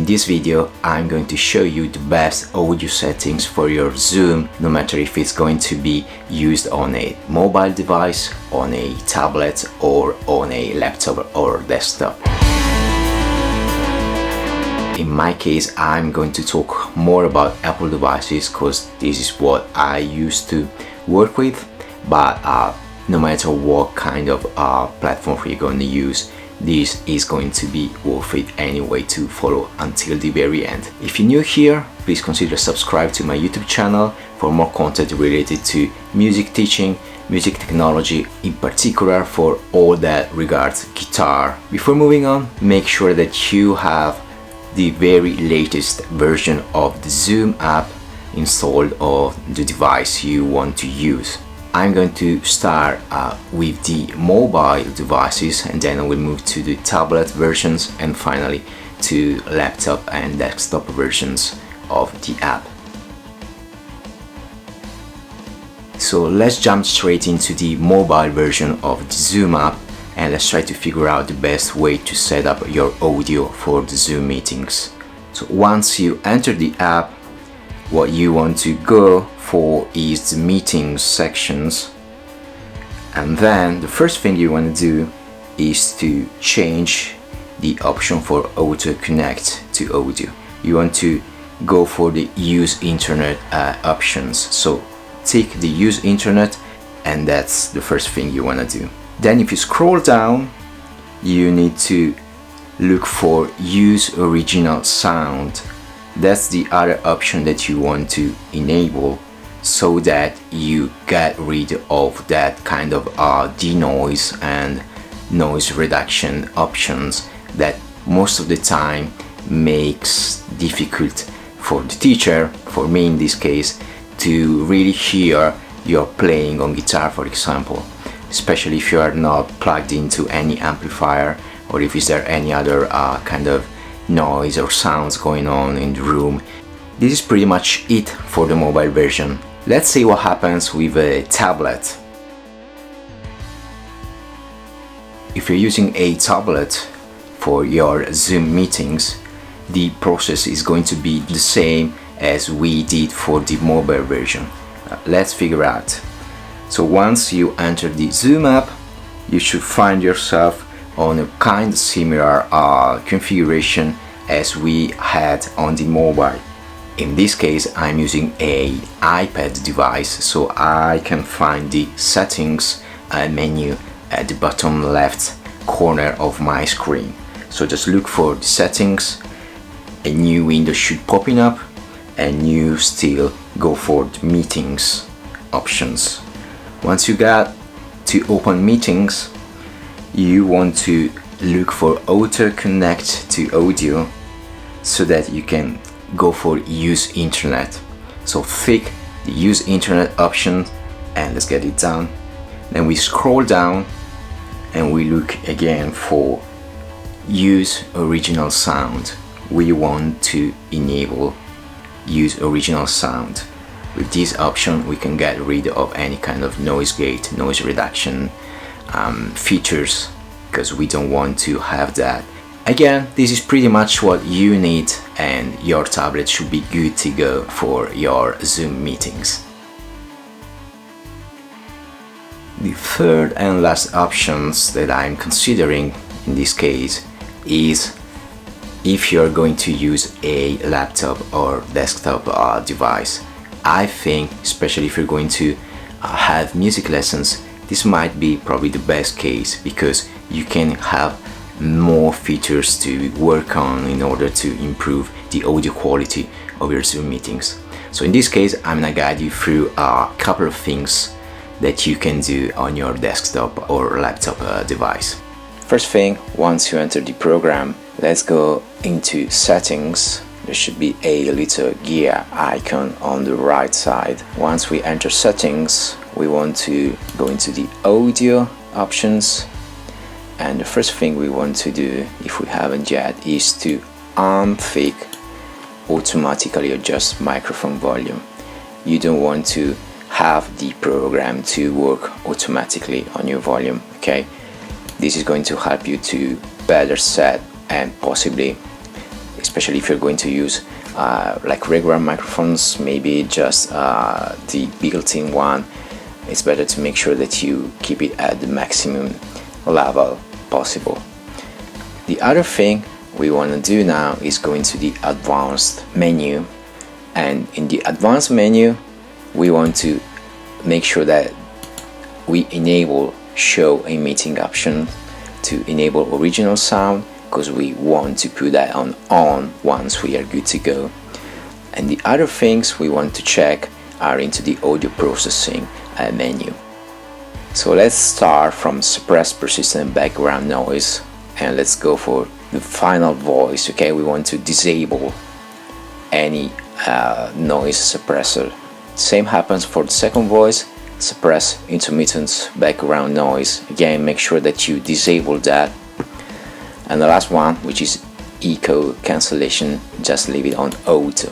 this video, I'm going to show you the best audio settings for your Zoom, no matter if it's going to be used on a mobile device, on a tablet, or on a laptop or desktop. In my case, I'm going to talk more about Apple devices because this is what I used to work with, but no matter what kind of platform you're going to use, this is going to be worth it anyway to follow until the very end. If you're new here, please consider subscribe to my YouTube channel for more content related to music teaching, music technology, in particular for all that regards guitar. Before moving on, make sure that you have the very latest version of the Zoom app installed on the device you want to use. I'm going to start with the mobile devices, and then I will move to the tablet versions and finally to laptop and desktop versions of the app. So let's jump straight into the mobile version of the Zoom app and let's try to figure out the best way to set up your audio for the Zoom meetings. So once you enter the app, what you want to go for is the meetings sections, and then the first thing you want to do is to change the option for auto connect to audio. You want to go for the use internet options, so tick the use internet, and that's the first thing you want to do. Then if you scroll down, you need to look for use original sound. That's the other option that you want to enable so that you get rid of that kind of denoise and noise reduction options that most of the time makes difficult for the teacher, for me in this case, to really hear you're playing on guitar, for example, especially if you are not plugged into any amplifier or if is there any other kind of noise or sounds going on in the room. This is pretty much it for the mobile version. Let's see what happens with a tablet. If you're using a tablet for your Zoom meetings, the process is going to be the same as we did for the mobile version. Let's figure out. So once you enter the Zoom app, you should find yourself on a kind of similar configuration as we had on the mobile. In this case, I'm using an iPad device, so I can find the settings menu at the bottom left corner of my screen. So just look for the settings, a new window should pop up, and you still go for the meetings options. Once you got to open meetings, you want to look for auto connect to audio so that you can go for use internet. So click the use internet option and let's get it done. Then we scroll down and we look again for use original sound. We want to enable use original sound. With this option we can get rid of any kind of noise gate, noise reduction features, because we don't want to have that. Again, this is pretty much what you need and your tablet should be good to go for your Zoom meetings. The third and last options that I'm considering in this case is if you're going to use a laptop or desktop device. I think, especially if you're going to have music lessons, this might be probably the best case because you can have more features to work on in order to improve the audio quality of your Zoom meetings. So in this case, I'm gonna guide you through a couple of things that you can do on your desktop or laptop device. First thing, once you enter the program, let's go into settings. There should be a little gear icon on the right side. Once we enter settings, we want to go into the audio options, and the first thing we want to do, if we haven't yet, is to untick automatically adjust microphone volume. You don't want to have the program to work automatically on your volume, okay? This is going to help you to better set and possibly especially if you're going to use like regular microphones, maybe just the built-in one. It's better to make sure that you keep it at the maximum level possible. The other thing we want to do now is go into the advanced menu, and in the advanced menu we want to make sure that we enable show a meeting option to enable original sound, because we want to put that on once we are good to go. And the other things we want to check are into the audio processing menu. So let's start from suppress persistent background noise, and let's go for the final voice. Okay, we want to disable any noise suppressor. Same happens for the second voice, suppress intermittent background noise. Again, make sure that you disable that. And the last one, which is echo cancellation, just leave it on auto.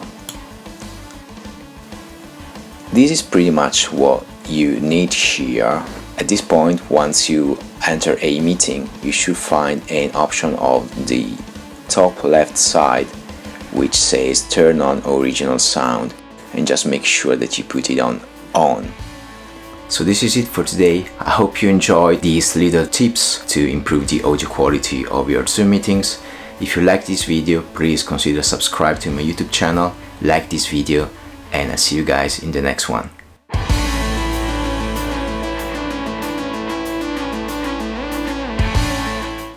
This is pretty much what you need here. At this point, once you enter a meeting, you should find an option of the top left side which says turn on original sound, and just make sure that you put it on. So this is it for today. I hope you enjoyed these little tips to improve the audio quality of your Zoom meetings. If you like this video, please consider subscribe to my YouTube channel, like this video, and I'll see you guys in the next one.